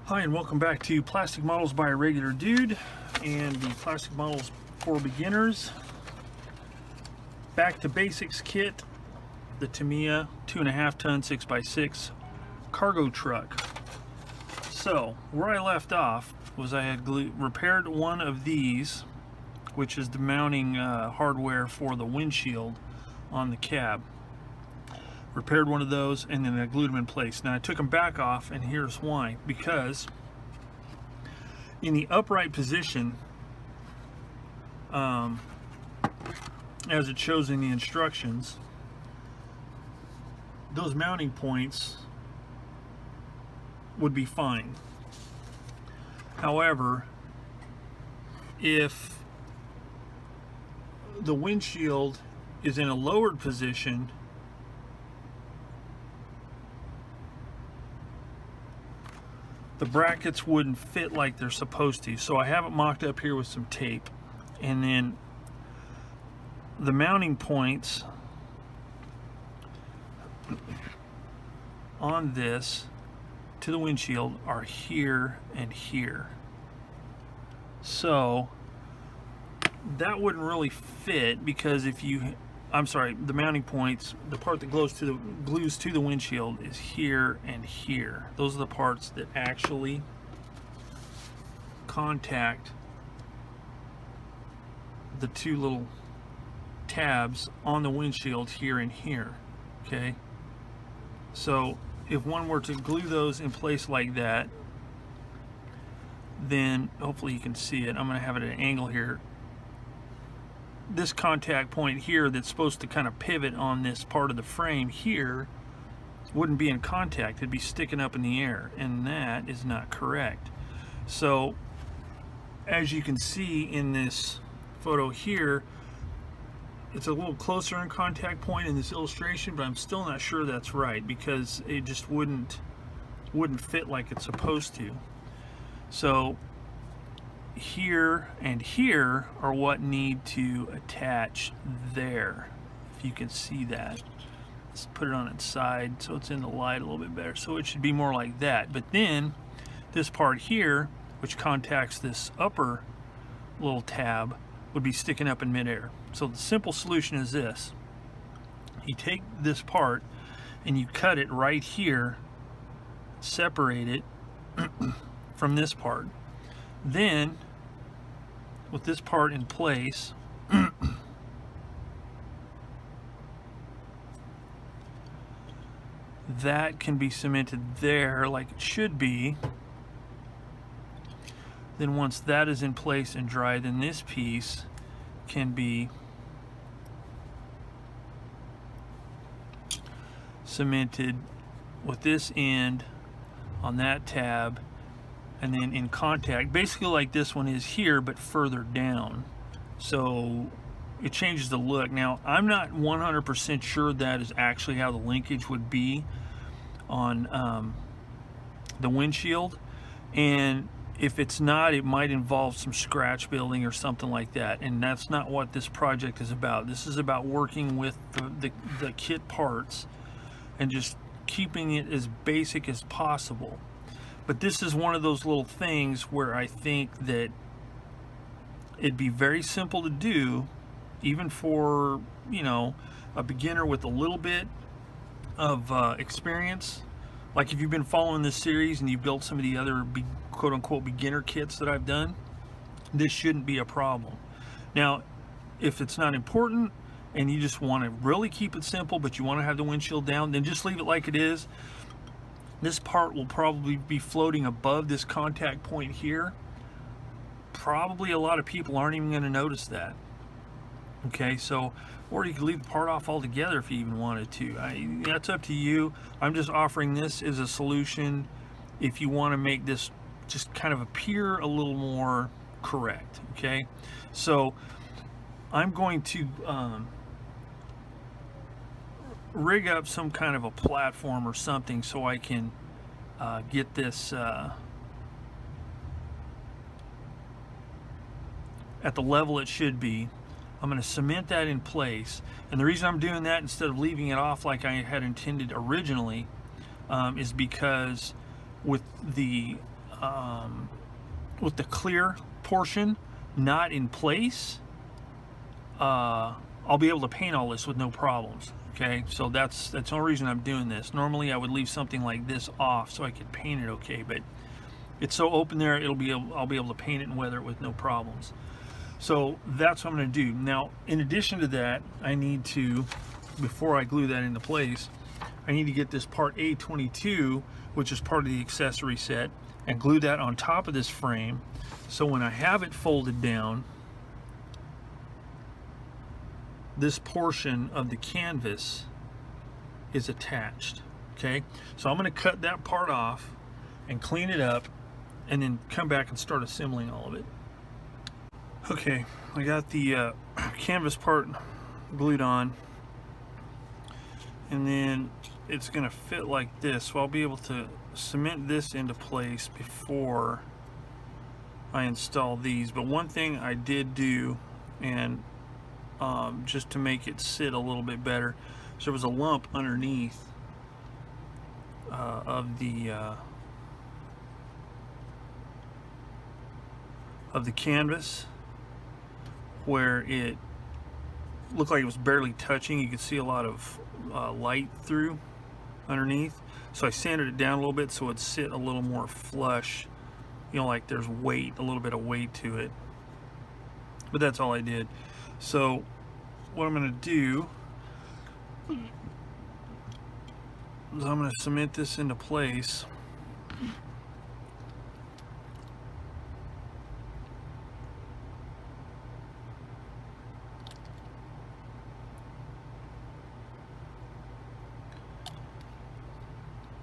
Hi, and welcome back to Plastic Models by a Regular Dude and the Plastic Models for Beginners Back to Basics kit, the Tamiya 2.5 ton 6x6 cargo truck. So, where I left off was I had repaired one of these, which is the mounting hardware for the windshield on the cab. Repaired one of those, and then I glued them in place. Now I took them back off, and here's why. Because in the upright position, as it shows in the instructions, those mounting points would be fine. However, if the windshield is in a lowered position, the brackets wouldn't fit like they're supposed to. So I have it mocked up here with some tape, and then the mounting points on this to the windshield are here and here. So that wouldn't really fit, because if you, the mounting points, the part that glues to the windshield is here and here. Those are the parts that actually contact the two little tabs on the windshield here and here. Okay, so if one were to glue those in place like that, then hopefully you can see it. I'm going to have it at an angle here. This contact point here that's supposed to kind of pivot on this part of the frame here wouldn't be in contact. It'd be sticking up in the air, and that is not correct. So as you can see in this photo here, it's a little closer in contact point in this illustration, but I'm still not sure that's right, because it just wouldn't fit like it's supposed to. So here and here are what need to attach there, if you can see that. Let's put it on its side so it's in the light a little bit better. So it should be more like that. But then this part here, which contacts this upper little tab, would be sticking up in midair. So the simple solution is this: you take this part and you cut it right here, separate it from this part. Then, with this part in place, that can be cemented there like it should be. Then once that is in place and dry, then this piece can be cemented with this end on that tab, and then in contact, basically like this one is here, but further down. So it changes the look. Now, I'm not 100% sure that is actually how the linkage would be on the windshield, and if it's not, it might involve some scratch building or something like that, and that's not what this project is about. This is about working with the kit parts and just keeping it as basic as possible. But this is one of those little things where I think that it'd be very simple to do, even for, you know, a beginner with a little bit of experience. Like if you've been following this series and you've built some of the other quote-unquote beginner kits that I've done, this shouldn't be a problem. Now, if it's not important and you just want to really keep it simple, but you want to have the windshield down, then just leave it like it is. This part will probably be floating above this contact point here. Probably a lot of people aren't even going to notice that. Okay, so, or you could leave the part off altogether if you even wanted to. That's up to you. I'm just offering this as a solution if you want to make this just kind of appear a little more correct. Okay, so I'm going to rig up some kind of a platform or something so I can get this at the level it should be. I'm going to cement that in place, and the reason I'm doing that instead of leaving it off like I had intended originally is because with the with the clear portion not in place, I'll be able to paint all this with no problems. Okay, so that's the only reason I'm doing this. Normally I would leave something like this off so I could paint it okay, but it's so open there, I'll be able to paint it and weather it with no problems. So that's what I'm going to do. Now, in addition to that, I need to, before I glue that into place, I need to get this part A22, which is part of the accessory set, and glue that on top of this frame. So when I have it folded down, this portion of the canvas is attached. Okay, so I'm going to cut that part off and clean it up, and then come back and start assembling all of it. Okay, I got the canvas part glued on, and then it's going to fit like this, so I'll be able to cement this into place before I install these. But one thing I did do, and just to make it sit a little bit better, so there was a lump underneath of the canvas where it looked like it was barely touching. You could see a lot of light through underneath, so I sanded it down a little bit so it'd sit a little more flush, you know, like there's weight, a little bit of weight to it. But that's all I did. So what I'm going to do is I'm going to cement this into place.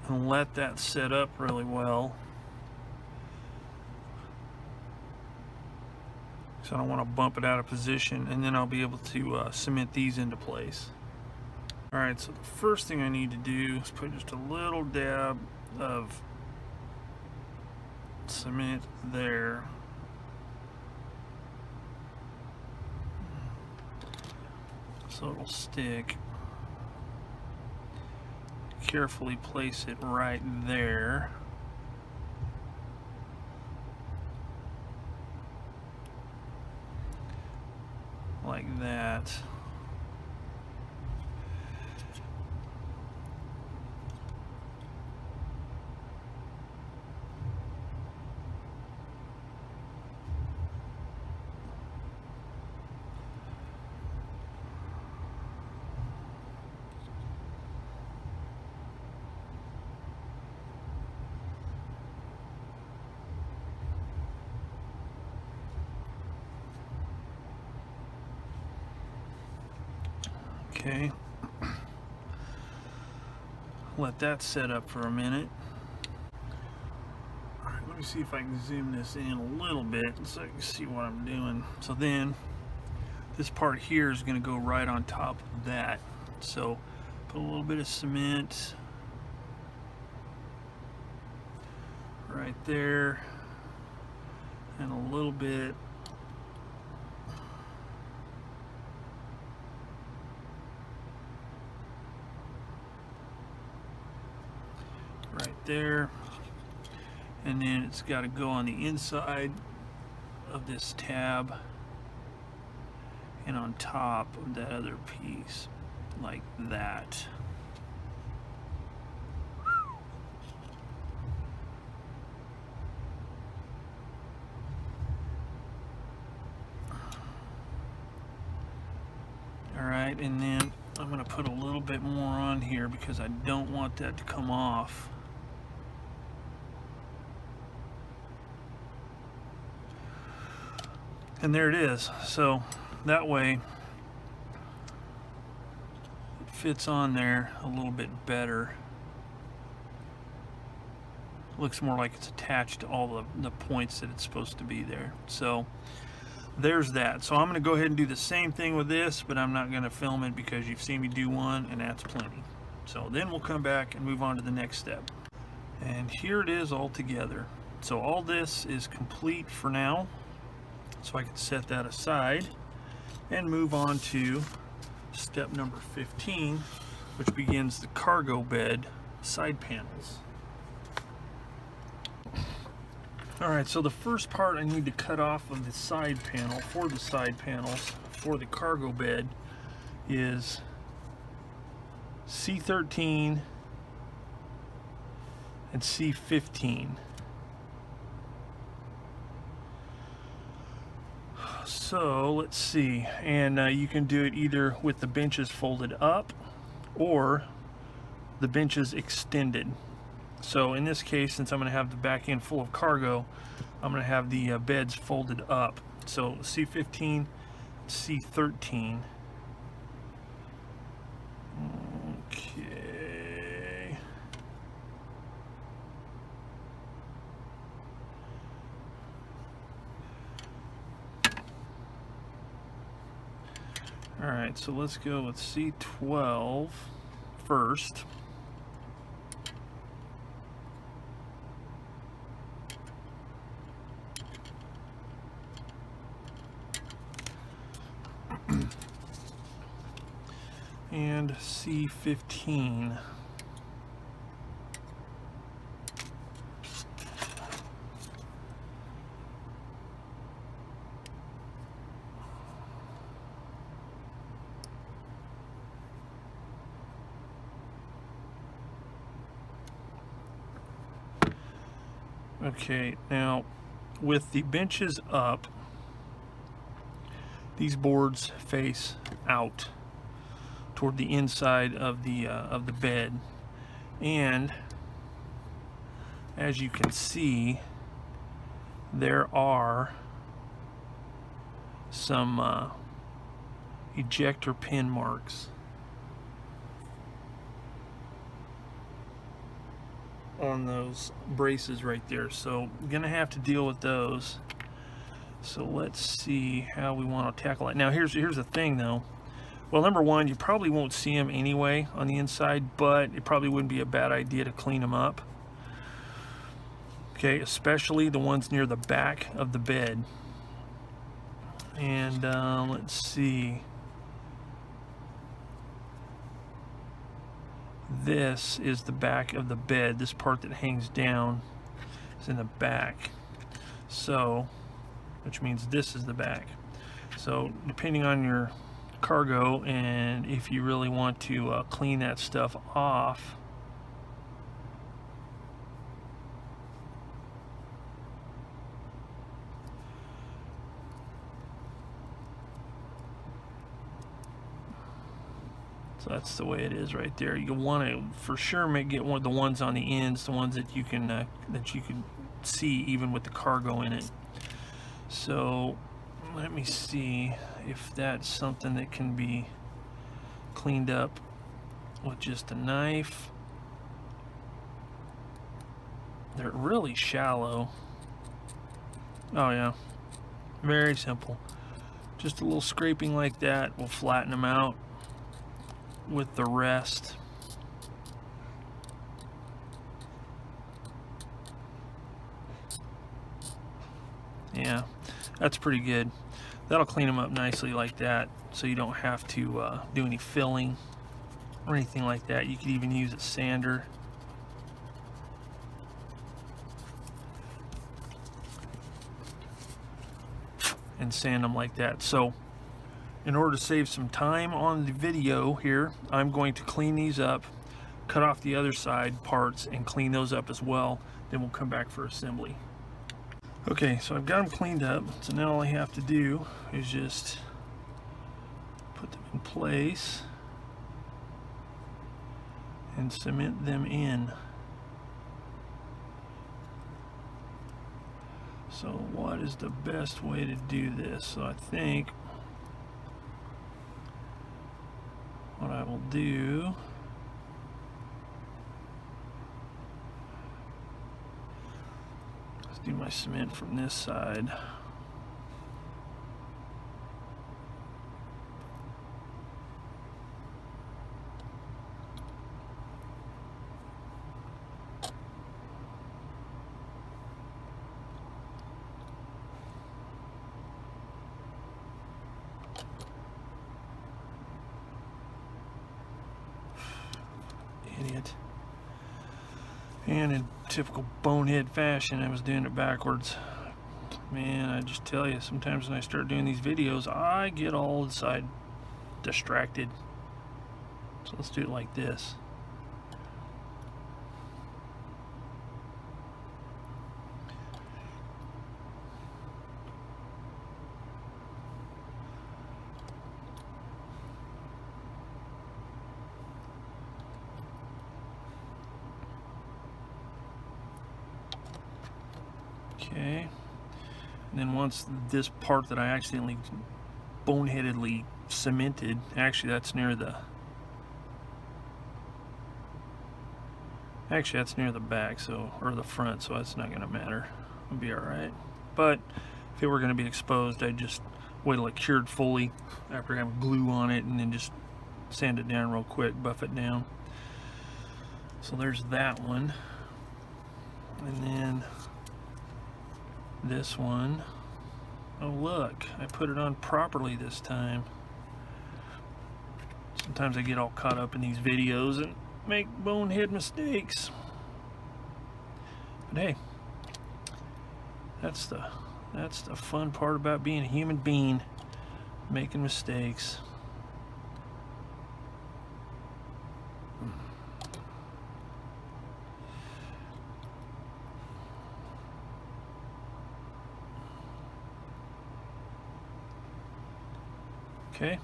And let that set up really well. So I don't want to bump it out of position, and then I'll be able to cement these into place. Alright, so the first thing I need to do is put just a little dab of cement there. So it'll stick. Carefully place it right there. Like that. Okay, let that set up for a minute. All right, let me see if I can zoom this in a little bit so I can see what I'm doing. So then this part here is going to go right on top of that. So put a little bit of cement right there, and a little bit right there, and then it's got to go on the inside of this tab and on top of that other piece like that. All right, and then I'm going to put a little bit more on here because I don't want that to come off. And there it is. So that way it fits on there a little bit better. Looks more like it's attached to all the points that it's supposed to be there. So there's that. So I'm going to go ahead and do the same thing with this, but I'm not going to film it because you've seen me do one, and that's plenty. So then we'll come back and move on to the next step. And here it is all together. So all this is complete for now. So I can set that aside and move on to step number 15, which begins the cargo bed side panels. Alright, so the first part I need to cut off of the side panel, for the side panels, for the cargo bed, is C13 and C15. So let's see, and you can do it either with the benches folded up or the benches extended. So in this case, since I'm going to have the back end full of cargo, I'm going to have the beds folded up. So C15, C13. Okay. All right, so let's go with C12 first. And C15. Okay, now with the benches up, these boards face out toward the inside of the bed, and as you can see, there are some ejector pin marks on those braces right there, so I'm gonna have to deal with those. So let's see how we want to tackle it. Now here's the thing though. Well, number one, you probably won't see them anyway on the inside, but it probably wouldn't be a bad idea to clean them up. Okay, especially the ones near the back of the bed. And let's see. This is the back of the bed. This part that hangs down is in the back. So, which means this is the back. So, depending on your cargo and if you really want to clean that stuff off, so that's the way it is right there. You want to for sure get one of the ones on the ends, the ones that you can see even with the cargo in it. So let me see if that's something that can be cleaned up with just a knife. They're really shallow. Oh yeah, very simple. Just a little scraping like that will flatten them out with the rest. Yeah, that's pretty good. That'll clean them up nicely like that, so you don't have to do any filling or anything like that. You could even use a sander. And sand them like that. So in order to save some time on the video here, I'm going to clean these up, cut off the other side parts and clean those up as well. Then we'll come back for assembly. Okay, so I've got them cleaned up. So now all I have to do is just put them in place and cement them in. So what is the best way to do this? So I think what I will do is do my cement from this side. Idiot. And in typical bonehead fashion, I was doing it backwards. Man, I just tell you, sometimes when I start doing these videos, I get all inside distracted. So let's do it like this. Okay, and then once this part that I accidentally boneheadedly cemented, actually that's near the back, so, or the front, so that's not going to matter. It'll be alright. But if it were going to be exposed, I'd just wait till it cured fully after having glue on it, and then just sand it down real quick, buff it down. So there's that one. And then this one, oh look, I put it on properly this time. Sometimes I get all caught up in these videos and make bonehead mistakes. But hey, that's the fun part about being a human being, making mistakes. Okay,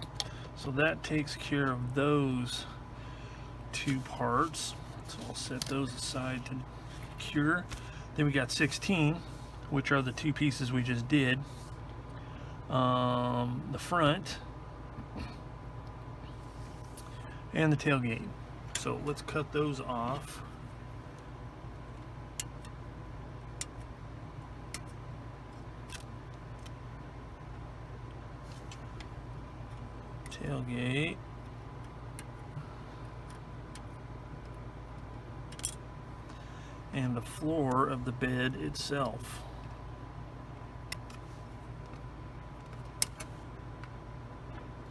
so that takes care of those two parts. So I'll set those aside to cure. Then we got 16, which are the two pieces we just did. The front and the tailgate. So let's cut those off. Tailgate. And the floor of the bed itself.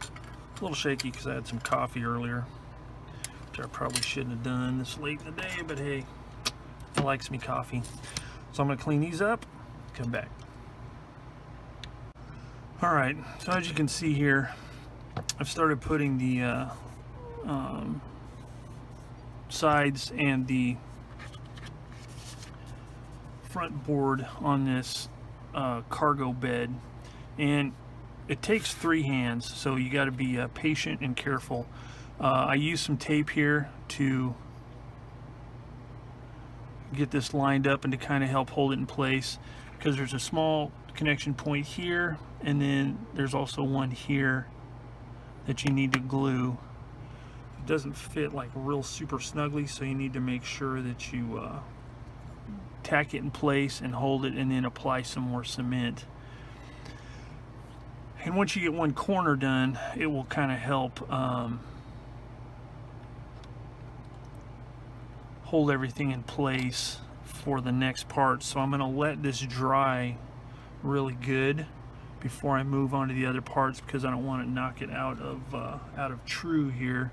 A little shaky because I had some coffee earlier, which I probably shouldn't have done this late in the day, but hey, I likes me coffee. So I'm going to clean these up, come back. Alright, so as you can see here, I've started putting the sides and the front board on this cargo bed, and it takes 3 hands, so you got to be patient and careful. I use some tape here to get this lined up and to kind of help hold it in place, because there's a small connection point here, and then there's also one here that you need to glue. It doesn't fit like real super snugly, so you need to make sure that you tack it in place and hold it, and then apply some more cement. And once you get one corner done, it will kind of help hold everything in place for the next part. So I'm going to let this dry really good before I move on to the other parts, because I don't want to knock it out of true here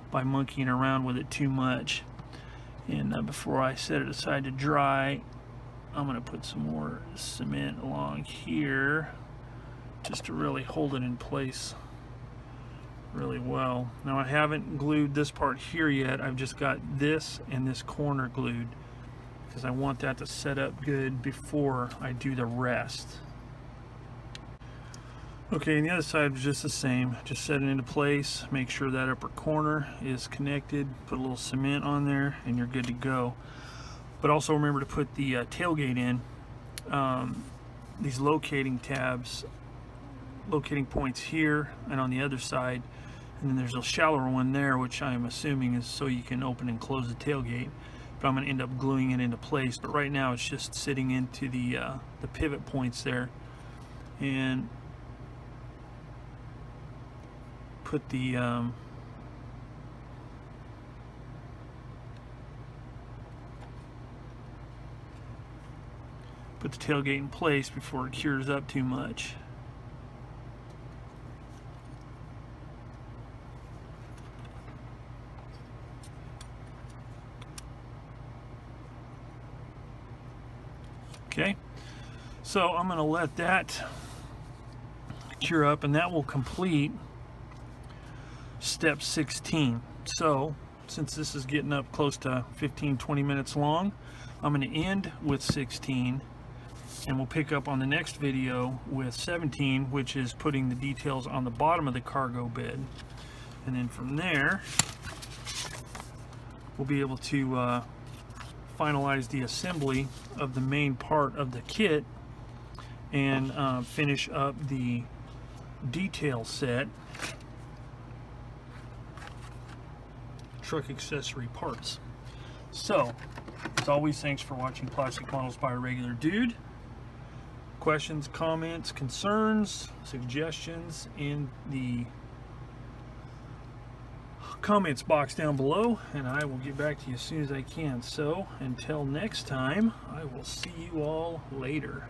by monkeying around with it too much. And before I set it aside to dry, I'm going to put some more cement along here just to really hold it in place really well. Now I haven't glued this part here yet. I've just got this and this corner glued because I want that to set up good before I do the rest. Okay, and the other side was just the same. Just set it into place, make sure that upper corner is connected, put a little cement on there, and you're good to go. But also remember to put the tailgate in. These locating tabs, locating points here and on the other side, and then there's a shallower one there, which I'm assuming is so you can open and close the tailgate. But I'm going to end up gluing it into place. But right now it's just sitting into the pivot points there, and put the tailgate in place before it cures up too much. Okay, so I'm going to let that cure up, and that will complete step 16. So since this is getting up close to 15-20 minutes long, I'm going to end with 16, and we'll pick up on the next video with 17, which is putting the details on the bottom of the cargo bed. And then from there, we'll be able to finalize the assembly of the main part of the kit and finish up the detail set, truck accessory parts. So, as always, thanks for watching Plastic Models by a Regular Dude. Questions, comments, concerns, suggestions in the comments box down below, and I will get back to you as soon as I can. So until next time, I will see you all later.